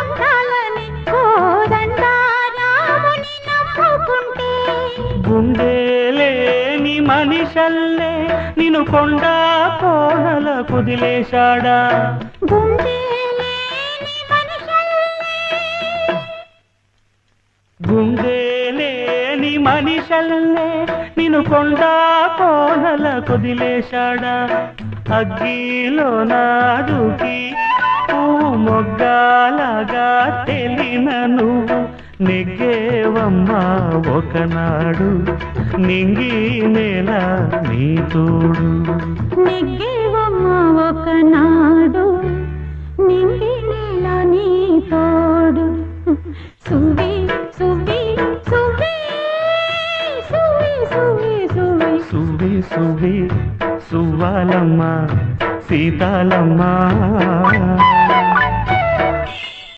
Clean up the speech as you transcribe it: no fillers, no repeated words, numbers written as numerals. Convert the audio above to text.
పొందాలని కోదండారాముని నమ్ముకుంటే గుండెలేని మనిషల్లే నిన్ను కొండ కోనల కుదిలేశాడా గుండెలేని మనిషల్లే నిన్ను కొండ కోనల కుదిలేశాడా అగ్గిలో నాడుకి మొగ్గాలగా తెలిన నువ్వు నెగ్గేవమ్మా ఒకనాడు నింగి నేల నీ తోడు నెగ్గేవమ్మా ఒకనాడు నింగి నేల నీ తోడు సువి సువి సువి సువి సువి సువి సువి సువి సువ్వాలమ్మ సీతాలమ్మ